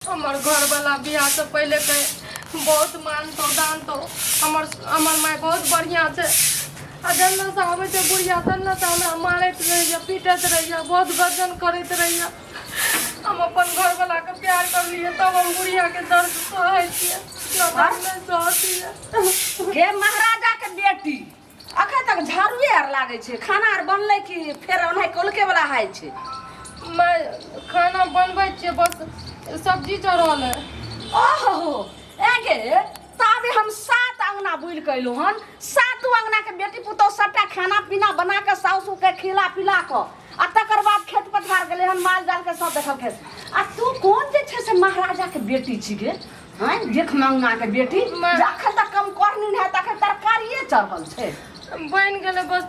हमार घर वाला बियाह से पहले के बहुत मानतो दानतो हमर माय बहुत बढ़िया से अजन्ना से आवे थे बुढ़िया तन्ना से हमरा मारत रहिए पीटत रहिए बहुत गर्जन करत रहिए। हम अपन घर वाला के प्यार कर लिए तब हम बुढ़िया के दर्द सहे छिए न बात में सहतिए। हे महाराजा के बेटी अखन तक झाड़ुए आर लागे छे खाना आर बनले कि फेर ओनाहि कोलके वाला हाय छे। मैं खाना बनबै छिए बस सब्जी चढ़ल है। ओहो एगे ताबे हम 7 अंगना बुल कैलु हन 7 अंगना के बेटी पुतौ सबटा खाना पीना बना के सासू के खिला पिला के आ तकर बाद खेत पथार गेले हन माल जाल के सब देखल खेत। आ तू कौन जे छे से महाराजा के बेटी छी गे हां देख मंगा के बेटी अखन तक कम करनी है तक तरकारिए चढ़ल छे बन गेले बस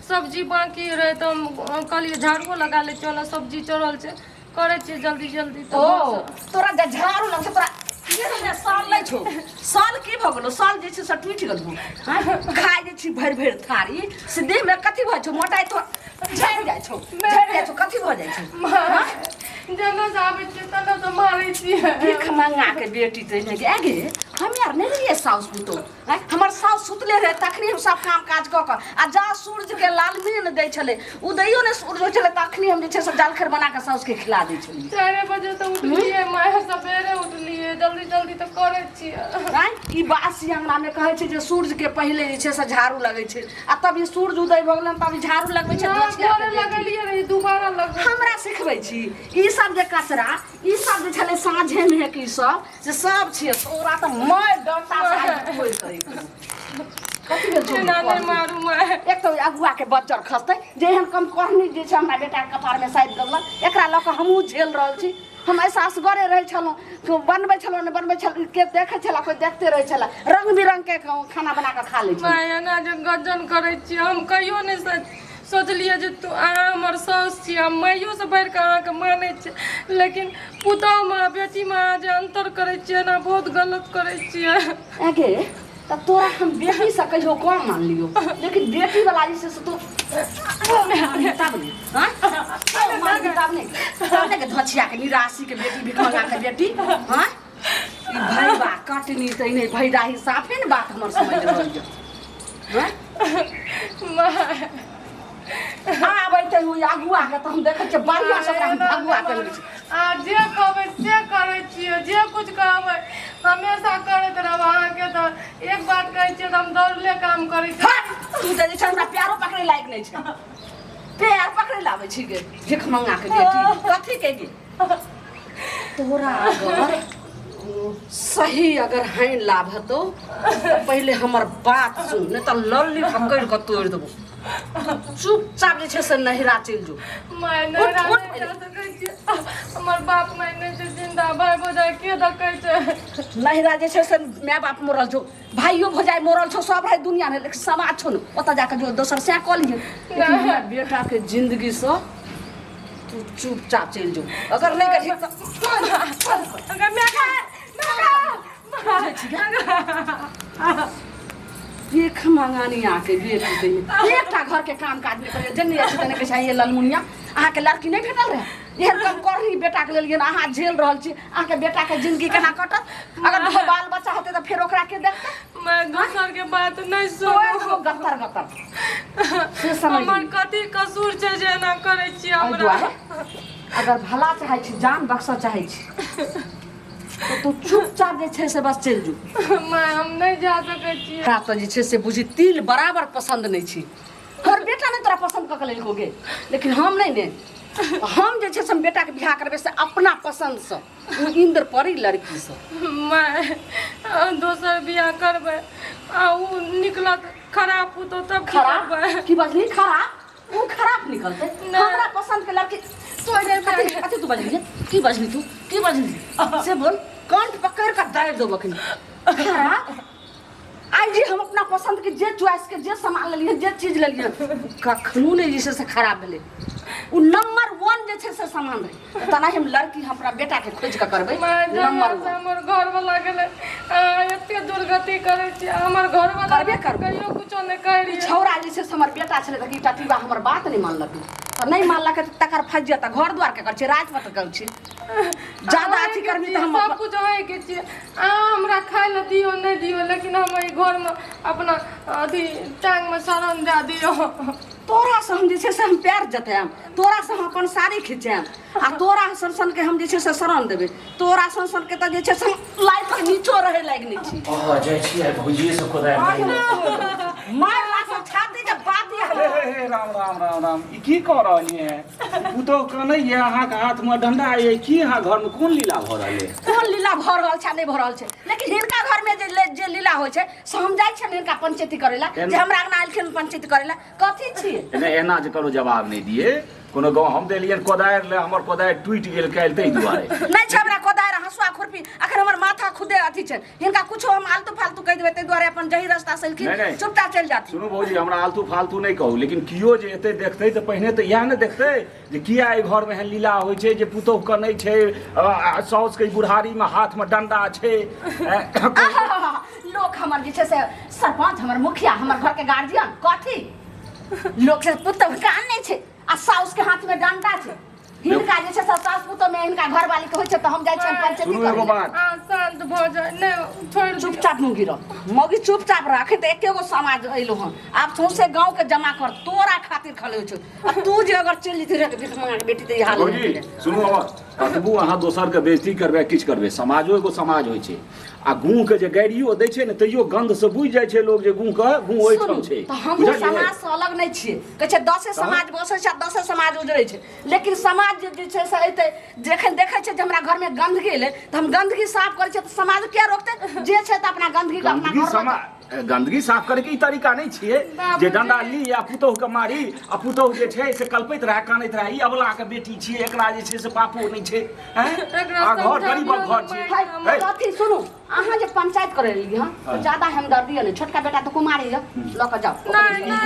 सब्जी बाकी रहे तो हम कहलिए झाड़ू लगा ले चलो सब्जी चढ़ल छे करे छी जल्दी जल्दी। तो तोरा जे झाड़ू लग तोरा ये साल नै छो साल की भ गेलो साल जे छै से टूट गेलो हां खाइ जे छी भर भर थारी से देह में कथि भ छ मोटाई तो झड़ जाय छो कथि भ जाय छो हां जना जाबे छै तना तो मारै छी भीख मंगा के बेटी त ने आगे हम यार नहीं रहिए साउस पुतो हमर साउस सुतले रहे तखनी हम सब काम काज क के आ जा सूरज के लालमीन दै छले उदयो ने सूरज होय छले तखनी हम जे छै से जलखर बना के साउस के खिला दै छली। 4 बजे तो उठलिए माय सवेरे उठलिए जल्दी जल्दी तो करे छी ई बासी अंगना में कहे छै जे सूरज के पहले जे छै से झाड़ू लगे छै आ तब ई सूरज उदय भ गेलन तब झाड़ू लगबै छै दोछिया के लगलिए रही दोबारा लग हमरा सिखबै छी ई सब जे कचरा ई सब जे छले साँझे में की सब से सब छिए तोरा त मैं डरता से होय करे कथि के जोर नाने मारू मैं एक तो अगुआ के बच्चर खसते जेहन कम कहनी जे छै हमरा बेटा के कपार में साइड गलल एकरा ल के हमहू झेल रहल छी। हम ऐसा असगरे रहे छलो तो बनबै छलो ने बनबै छल के देखे छला कोई देखते रहे छला रंग बिरंग के खाना बना के खा ले छी। मैं ना जे गजन करे छी हम कहियो ने सोचलिए जे तू हमर सास छी हम माइयो से बढ़ के अहाँ के माने छी लेकिन पुतौ में बेटी में जे अंतर करे छी ना बहुत गलत करे छी। आगे त तोरा हम बेटी से कहियो कम मान लियो लेकिन बेटी वाला जैसे से तू तब नहीं हां मान तब नहीं के धछिया के निराशी के बेटी भिखमंगा के बेटी हां ई भाई बा काटनी तई नहीं भैडा ही साफे न बात हमर समझ रहल हां आबै त हो अगुआ के त हम देखे छ बढ़िया से अगुआ कर छी आ जे कहबै से करै छियै जे कुछ कहबै हमेशा करैत रहब अहाँ के त एक बात कहै छियै त हम दौड़ले काम करै छी। तू जे छै हमरा प्यारो पकड़े लायक नहीं छै प्यार पकड़े लावे छी गे भिख मंगा के बेटी कथि के गे तोरा अगर सही अगर हैं लाभ तो पहले हमर बात सुन नहीं तो लल्ली पकड़ के तोड़ देबो चुपचाप जे छै से नहिरा चल जो मैं नहिरा नहीं जा सकै छी हमर बाप माय नहीं छै जिंदा भाई भौजाई के दकै छै नहिरा जे छै से माय बाप मरल छौ भाइयो भौजाई मरल छौ सब है दुनिया में लेकिन समाज छौ न ओता जाके जो दोसर से कऽ लिहे लेकिन हमर बेटा के जिंदगी से तू चुपचाप चल जो अगर नहीं करी अगर मैं भीख मंगानी आके बेटी दे एकटा घर के काम काज नहीं करे जन्नी ऐसे तने के चाहिए ललमुनिया अहाँ के लड़की नहीं भेटल रहे एहन कम करही बेटा के लेलिए अहाँ झेल रहल छी अहाँ के बेटा के जिंदगी केना कटत अगर दो बाल बच्चा होते तो फिर ओकरा के देखते मैं दूसर के बात नहीं सुनो गत्तर गत्तर से समझ हमर कथि कसूर छै जे एना करै छी हमरा अगर भला चाहे छी जान बख्शा चाहे छी तो तू चुपचाप जे छै से बस चल जो मैं हम नहीं जा सकै छी हमरा तो जे छै से बुझी तिल बराबर पसंद नहीं छी और बेटा ने तोरा पसंद क के लेलकोगे लेकिन हम नहीं ने हम जे छै से बेटा के बियाह करबे से अपना पसंद से वो इंद्र परी लड़की से मैं दोसर बियाह करबै आ उ निकलत खराब पुतो तब खराब की बजली खराब वो खराब निकलते हमरा पसंद के लड़की तो कथि तू बजली की बजली से बोल कंठ पकड़ कर दाब दो बकनी खराब आई जी हम अपना पसंद के जे चॉइस के जे सामान लेलिए जे चीज लेलिए कखनो नहीं जैसे से खराब भेले उ नंबर 1 जे छै से सामान रहे तना हम लड़की हमरा बेटा के खोज के करबै नंबर 1 हमर घर वाला गेले एते दुर्गति करे छी हमर घर वाला करबे कहियो कुछो नहीं कहि छौरा जे छै से हमर बेटा छले त की टटीबा हमर बात नहीं मानलक त नहीं मानलक त तकर फज जता घर द्वार के कर छै रात में त कर छै ज्यादा अथी करबी तो हम सब कुछ होए के छिए हमरा खाए ला दियो नहीं दियो लेकिन हम ई घर में अपना अथी टांग में शरण दे दियो तोरा से हम जे छै से हम पैर जताएम तोरा से हम अपन साड़ी खिंचाएम आ तोरा सन के हम जे छै से शरण देबै तोरा सन के त जे छै से लाइ पर नीचो रहे लागनी छी जाइ छी आ भौजिए से खोदा मार ला से छाती के बात हे राम राम राम राम ई की कह रहलिए उ तो कनै ये अहाँ के हाथ में डंडा ये की अहाँ घर में कोन लीला भ रहले कोन लीला भ रहल छै नहीं भ रहल छै लेकिन हिनका घर में जे लीला होय छै से हम जाइ छै हिनका पंचायती करेला जे हमरा अंगना आइलखिन पंचायती करेला कथी छी नहीं एना जे करो जवाब नहीं दिए कोनो गाँव हम देलिए कोदारि ले हमर कोदारि टूटि गेल काल्हि तै दुआरे नहीं छै हमरा कोदारि हसुआ खुरपी अखन हमर माथा खुदे अथी छै हिनका कुछो हम आलतू फालतू कह देबै तै दुआरे अपन जही रास्ता से नहीं। चुपचाप चल जाती सुनू भौजी हमरा आलतू फालतू नहीं कहू लेकिन कियो जे एते देखतै तऽ पहिने तऽ इएह ने देखतै जे किया एहि घर में एहन लीला होइ छै जे पुतोह कनै छै साउस के बुढ़ारी में हाथ में डंडा छै लोग हमर जे छै से सरपंच हमर मुखिया हमर घर के गार्जियन कथी लोग से पुतोह के आनै छै आ साउस के हाथ में डंडा छै हिनका जे छै से सास पुतोह में हिनका घरवाली के होइ छै तऽ हम जाइ छियै पंचायती सुनू एगो करे बात शांत भ जाए नहीं छोड़ चुपचाप मुंगी रह मौगी चुपचाप रखे तो एकेगो समाज अइलो हन आब सौंसे गांव के जमा कर तोरा खातिर खले छ आ तू जे अगर चल जेती रे बिख मांग बेटी त ई हाल भौजी सुनू कतबू अहाँ दोसर के बेइज्जती करबै किछ करबै समाजो एगो समाज होइ छै आ गूँ के जे गाड़ियो दै छै ने तैयो गंध से बुझि जाइ छै लोग जे गूँ ओहिठाम छै तो हम समाज से अलग नहीं छिए कहै छै 10 समाज बसै छै 10 समाज उजड़ै छै लेकिन समाज जे छै से एते जखन देखै छै जे हमरा घर में गंदगी एलै त हम गंदगी साफ करै छै त समाज क्या रोकतै जे छै त अपना गंदगी के अपना घर में गंदगी साफ करे के ई तरीका नहीं छिए जे डंडा ली या पुतोह के मारी आ पुतोह जे छै से कल्पैत रहे कानैत रहे ई अबला के बेटी छिए एकरा जे छै से पापो नहीं छै हैं आ घर गरीबक घर छै कथी सुनू अहाँ जे पंचायत करे रही हन तो ज्यादा हमदर्दी नहीं छोटका बेटा तो कुमारी है ल के जाओ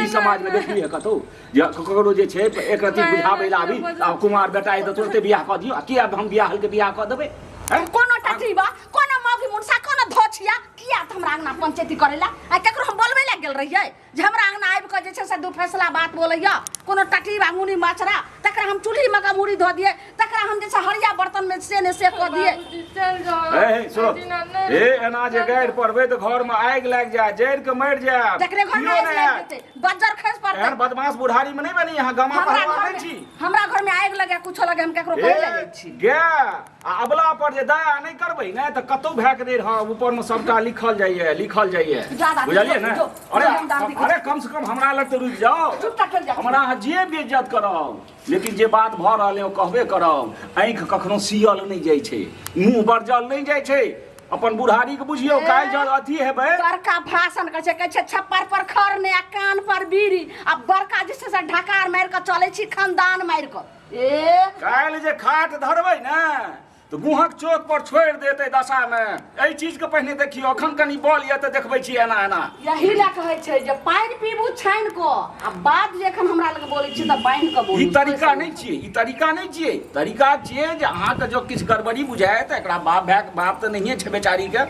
ई समाज में देखलिए कतौ जे ककरो जे छै एक रति बुझाबै ला आबी आ कुमार बेटा ए त तुरंते बियाह क दियो आ किया हम बियाह के बियाह क देबै कोनो टटी बा कोनो मौगी मुनसा कोनो धोछिया किया त हमरा अंगना पंचायती करेला आ केकरो हम बोलबे ला गेल रहियै जे हमरा अंगना आबि के जे छै से दू फैसला बात बोलैया कोनो टटी बा मुनी माछरा तकरा हम चूल्ही में का मुड़ी धो दिए तकरा हम जे छै हरिया बर्तन में से ने से क दिए चल जाओ ए सुनो ए एना जे गाड़ पड़बै त घर में आगि लाग जाय जड़ के मर जाय जकरे घर में आगि लाग जेतै बज्जर खस पड़तै एहन बदमाश बुढ़ारी में नहीं बनी यहाँ गमा पर नहीं छी हमरा घर में आगि लगे कुछो लगे हम केकरो कह ले छी गे आ अबला पर जे दया नहीं करबै ने त कतौ भैक दे हां ऊपर में सबटा लिखल जाइए बुझलिए ने अरे कम से कम हमरा लग तो रुक जाओ हमरा जे बेइज्जत करब लेकिन जे बात भ रहल है कहबे करब आँख कखनो सियल नहीं जाइ छै मुंह बरजल नहीं जाइ छै अपन बुढ़ारी के बुझियो काल जल अथी हेबै बड़का भाषण कहै छै छप्पर पर खर ने कान पर बीड़ी आ बड़का जे छै से ढकार मार के चलै छी खानदान मार के ए काल जे खाट धरबै ने तो गुहक चौक पर छोड़ देते दशा में एहि चीज के पहिने देखियो अखन कनी बॉल ये त देखबै छी एना एना यही ला कहै छै जे पानि पीबू छाइन को आ बात जे एखन हमरा लग बोलै छी त बाइन के बोलू ई तरीका नहीं छिए ई तरीका नहीं छिए तरीका छिए जे अहाँ के जो किछ गड़बड़ी बुझाय त एकरा बाप त नहिए छै बेचारी के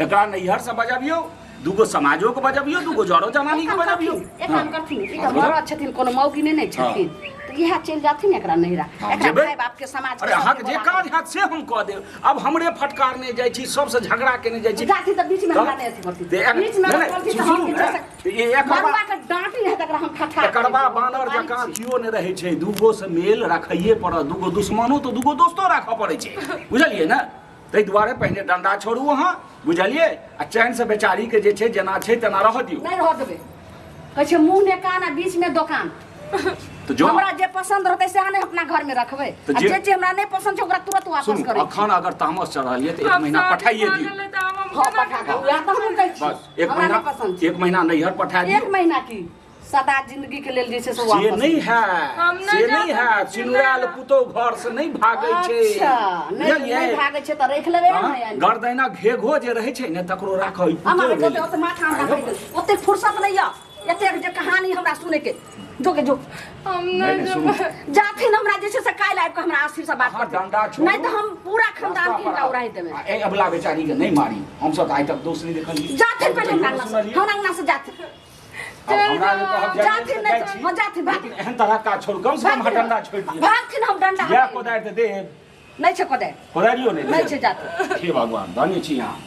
एकरा नैहर से बजबियो दूगो समाजो के बजबियो दूगो जरो जनानी के बजबियो एक काम करथिन ई त मरद छथिन कोनो मौगी नहीं छथिन त इहा चल जाथिन एकरा नैहरा एकरा भाई बाप के समाज के अरे अहाँ के जे काज हाथ से हम कह देब अब हमरे फटकारने जाइ छी सबसे झगड़ा केने जाइ छी जाति त बीच में हमरा नहीं अथी करती बीच में करती त हम एकरा के डांटी है तकरा हम ठठा एकरबा बानर जकां कियो ने रहै छै दूगो से मेल राखैये पड़त दूगो दुश्मनो तो दूगो दोस्तो राखऽ पड़ै छै बुझलिए ने तै दुआरे पहिने डंडा छोड़ू अहाँ बुझलिए आ चैन से बेचारी के जे छै जेना छै तेना रह दियौ नहीं रह देबे कहै छै मुंह ने कान आ बीच में दुकान तो जो हमरा जे पसंद रहतै से अहाँ अपना घर में रखबै आ जे हमरा नहीं पसंद छै ओकरा तुरंत वापस करबै अखन अगर तामस चढ़ल ये त 1 महीना पठाइए दियौ हां पठा दो या त हम दै छी बस 1 महीना नैहर पठा दियौ 1 महीना की सदा जिंदगी के लेल जे छै से वापस नहीं है से नहीं है सिनुराल पुतो घर से नहीं भागै छै अच्छा नहीं भागै छै त रख लेबे ना गर्दैना घेघो जे रहै छै ने तकरो राखै हमरा के ओते माथा में रखै ओते फुर्सत नहीं है एते जे कहानी हमरा सुने के जो हम नहीं जाथिन हमरा जे छै से काल आबि के हमरा आशीष से बात डंडा छोड़ नहीं त हम पूरा खानदान के हिला उड़ाई देबे ए अबला बेचारी के नहीं मारी हम सब आइ तक दोष नहीं देखलिए जाथिन पहले हमरा अंगना से जाथिन जाथिन नहीं जाथिन लेकिन एहन तरह का छोड़ कम से कम डंडा छोड़ दिए भागथिन हम डंडा या कोदार दे नहीं छे कोदे कोदारियो नहीं नहीं छे जात हे भगवान धन्य छी अहाँ